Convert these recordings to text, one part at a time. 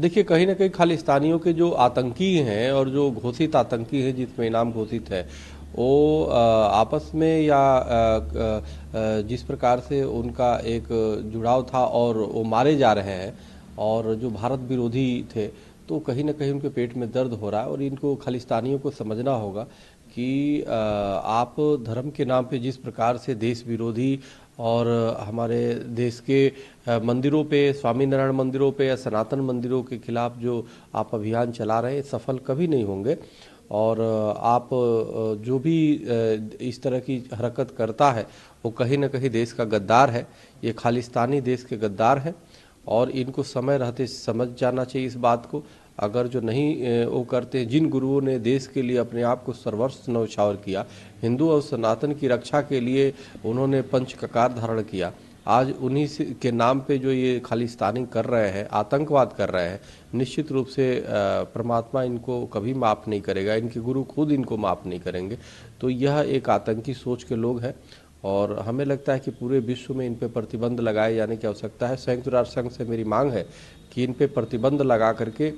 देखिए, कहीं ना कहीं खालिस्तानियों के जो आतंकी हैं और जो घोषित आतंकी हैं जिसमें इनाम घोषित है, वो आपस में या जिस प्रकार से उनका एक जुड़ाव था और वो मारे जा रहे हैं और जो भारत विरोधी थे, तो कहीं ना कहीं उनके पेट में दर्द हो रहा है। और इनको खालिस्तानियों को समझना होगा कि आप धर्म के नाम पे जिस प्रकार से देश विरोधी और हमारे देश के मंदिरों पे, स्वामीनारायण मंदिरों पे या सनातन मंदिरों के खिलाफ जो आप अभियान चला रहे हैं, सफल कभी नहीं होंगे। और आप जो भी इस तरह की हरकत करता है वो कहीं ना कहीं देश का गद्दार है। ये खालिस्तानी देश के गद्दार हैं और इनको समय रहते समझ जाना चाहिए इस बात को। अगर जो नहीं वो करते, जिन गुरुओं ने देश के लिए अपने आप को सर्वस्व न्यौछावर किया, हिंदू और सनातन की रक्षा के लिए उन्होंने पंच ककार धारण किया, आज उन्हीं के नाम पे जो ये खालिस्तानी कर रहे हैं, आतंकवाद कर रहे हैं, निश्चित रूप से परमात्मा इनको कभी माफ़ नहीं करेगा, इनके गुरु खुद इनको माफ़ नहीं करेंगे। तो यह एक आतंकी सोच के लोग हैं और हमें लगता है कि पूरे विश्व में इन पे प्रतिबंध लगाए जाने की आवश्यकता है। संयुक्त राष्ट्र संघ से मेरी मांग है कि इन पे प्रतिबंध लगा करके,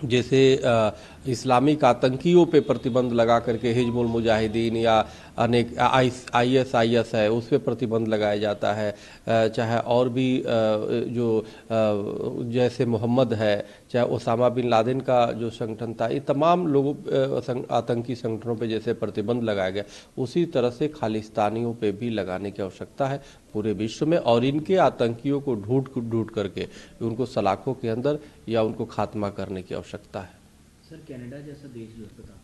जैसे इस्लामिक आतंकियों पे प्रतिबंध लगा करके हिजबुल मुजाहिदीन या अनेक ISIS है उस पर प्रतिबंध लगाया जाता है, चाहे और भी जो जैसे मोहम्मद है, चाहे ओसामा बिन लादेन का जो संगठन था, ये तमाम लोगों आतंकी संगठनों पे जैसे प्रतिबंध लगाया गया, उसी तरह से खालिस्तानियों पे भी लगाने की आवश्यकता है पूरे विश्व में। और इनके आतंकियों को ढूंढ करके उनको सलाखों के अंदर या उनको खात्मा करने की आवश्यकता है। सर, कनाडा जैसा देश जो बताता है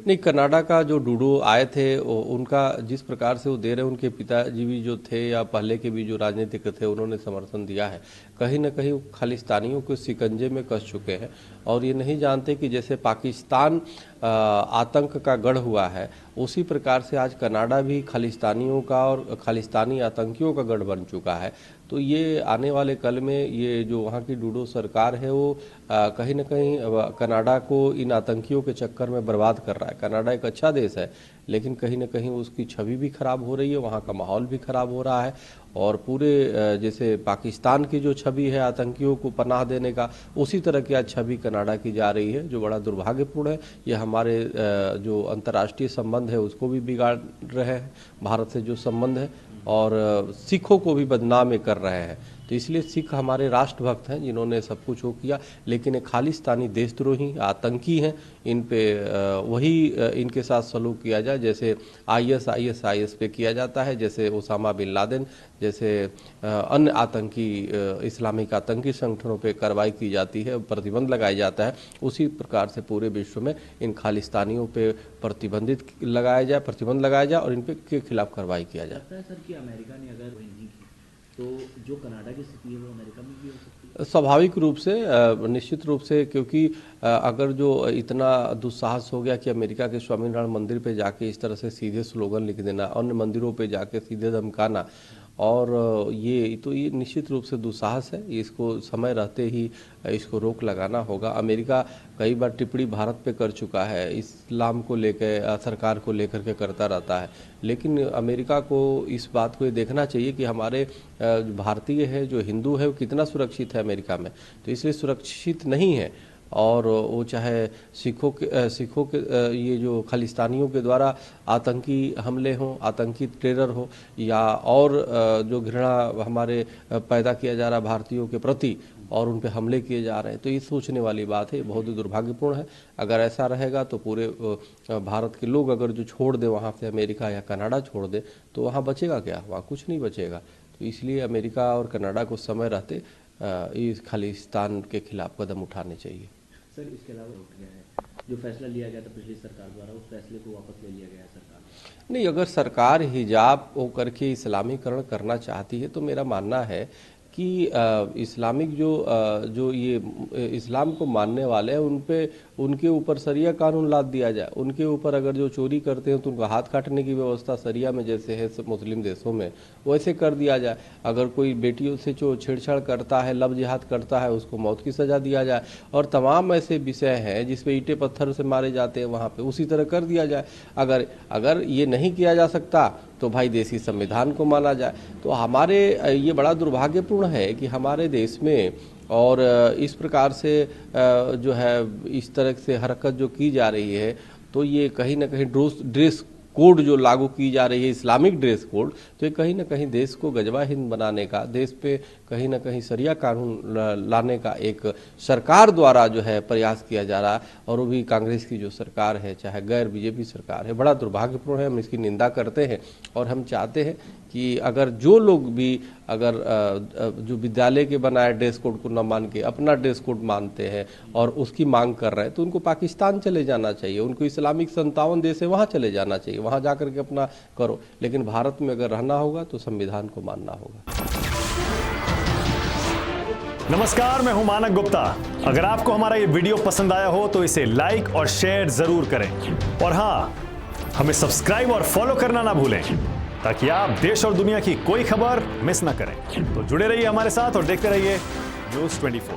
नहीं, कनाडा का जो डूडो आए थे उनका जिस प्रकार से वो दे रहे, उनके पिताजी भी जो थे या पहले के भी जो राजनीतिक थे उन्होंने समर्थन दिया है। कहीं ना कहीं वो खालिस्तानियों को शिकंजे में कस चुके हैं और ये नहीं जानते कि जैसे पाकिस्तान आतंक का गढ़ हुआ है, उसी प्रकार से आज कनाडा भी खालिस्तानियों का और खालिस्तानी आतंकियों का गढ़ बन चुका है। तो ये आने वाले कल में ये जो वहाँ की डूडो सरकार है वो कहीं ना कहीं कनाडा को इन आतंकियों के चक्कर में बर्बाद कर रहा है। कनाडा एक अच्छा देश है, लेकिन कहीं ना कहीं उसकी छवि भी खराब हो रही है, वहाँ का माहौल भी खराब हो रहा है। और पूरे जैसे पाकिस्तान की जो छवि है आतंकियों को पनाह देने का, उसी तरह की आज छवि कनाडा की जा रही है, जो बड़ा दुर्भाग्यपूर्ण है। यह हमारे जो अंतर्राष्ट्रीय संबंध है उसको भी बिगाड़ रहे हैं, भारत से जो संबंध है, और सिखों को भी बदनाम कर रहे हैं। तो इसलिए सिख हमारे राष्ट्रभक्त हैं जिन्होंने सब कुछ वो किया, लेकिन ये खालिस्तानी देशद्रोही आतंकी हैं। इन पे वही इनके साथ सलूक किया जाए जैसे ISIS पे किया जाता है, जैसे ओसामा बिन लादेन जैसे अन्य आतंकी इस्लामिक आतंकी संगठनों पे कार्रवाई की जाती है, प्रतिबंध लगाया जाता है, उसी प्रकार से पूरे विश्व में इन खालिस्तानियों पे प्रतिबंध लगाया जाए और इन पे के खिलाफ कार्रवाई किया जाए। लगता है सर कि अमेरिका ने अगर नहीं की तो जो कनाडा की स्थिति है वो अमेरिका में भी हो सकती है? स्वाभाविक रूप से, निश्चित रूप से, क्योंकि अगर जो इतना दुस्साहस हो गया कि अमेरिका के स्वामीनारायण मंदिर पे जाके इस तरह से सीधे स्लोगन लिख देना, अन्य मंदिरों पे जाके सीधे धमकाना, और ये निश्चित रूप से दुस्साहस है। इसको समय रहते ही इसको रोक लगाना होगा। अमेरिका कई बार टिप्पणी भारत पे कर चुका है, इस्लाम को लेकर, सरकार को लेकर के करता रहता है, लेकिन अमेरिका को इस बात को ये देखना चाहिए कि हमारे भारतीय है, जो हिंदू है, वो कितना सुरक्षित है अमेरिका में। तो इसलिए सुरक्षित नहीं है। और वो चाहे सिखों के ये जो खालिस्तानियों के द्वारा आतंकी हमले हों, आतंकी टेरर हो, या और जो घृणा हमारे पैदा किया जा रहा भारतीयों के प्रति और उन पे हमले किए जा रहे हैं, तो ये सोचने वाली बात है, बहुत ही दुर्भाग्यपूर्ण है। अगर ऐसा रहेगा तो पूरे भारत के लोग अगर जो छोड़ दे वहाँ से, अमेरिका या कनाडा छोड़ दे, तो वहाँ बचेगा क्या? वहाँ कुछ नहीं बचेगा। तो इसलिए अमेरिका और कनाडा को समय रहते इस खालिस्तान के खिलाफ कदम उठाने चाहिए। सर, इसके अलावा उठ गया है जो फैसला लिया गया था पिछली सरकार द्वारा, उस फैसले को वापस ले लिया गया है सरकार नहीं, अगर सरकार हिजाब वो करके इस्लामीकरण करना चाहती है तो मेरा मानना है कि इस्लामिक जो ये इस्लाम को मानने वाले हैं उनके ऊपर शरिया कानून लाद दिया जाए। उनके ऊपर अगर जो चोरी करते हैं तो उनको हाथ काटने की व्यवस्था शरिया में जैसे है मुस्लिम देशों में, वैसे कर दिया जाए। अगर कोई बेटियों से जो छेड़छाड़ करता है, लव जिहाद करता है, उसको मौत की सज़ा दिया जाए। और तमाम ऐसे विषय हैं जिसपे ईंटें पत्थर से मारे जाते हैं, वहाँ पे उसी तरह कर दिया जाए। अगर ये नहीं किया जा सकता तो भाई देसी संविधान को माना जाए। तो हमारे ये बड़ा दुर्भाग्यपूर्ण है कि हमारे देश में और इस प्रकार से जो है इस तरह से हरकत जो की जा रही है, तो ये कहीं ना कहीं ड्रेस कोड जो लागू की जा रही है, इस्लामिक ड्रेस कोड, तो ये कहीं ना कहीं देश को गजवा हिंद बनाने का, देश पे कहीं ना कहीं शरिया कानून लाने का एक सरकार द्वारा जो है प्रयास किया जा रहा है। और वो भी कांग्रेस की जो सरकार है, चाहे गैर बीजेपी सरकार है, बड़ा दुर्भाग्यपूर्ण है। हम इसकी निंदा करते हैं और हम चाहते हैं कि अगर जो लोग भी अगर जो विद्यालय के बनाए ड्रेस कोड को न मान के अपना ड्रेस कोड मानते हैं और उसकी मांग कर रहे हैं, तो उनको पाकिस्तान चले जाना चाहिए, उनको इस्लामिक 57 देश है वहाँ चले जाना चाहिए, वहाँ जा करके अपना करो। लेकिन भारत में अगर रहना होगा तो संविधान को मानना होगा। नमस्कार, मैं हूं मानक गुप्ता। अगर आपको हमारा ये वीडियो पसंद आया हो तो इसे लाइक और शेयर जरूर करें, और हाँ, हमें सब्सक्राइब और फॉलो करना ना भूलें ताकि आप देश और दुनिया की कोई खबर मिस ना करें। तो जुड़े रहिए हमारे साथ और देखते रहिए News 24।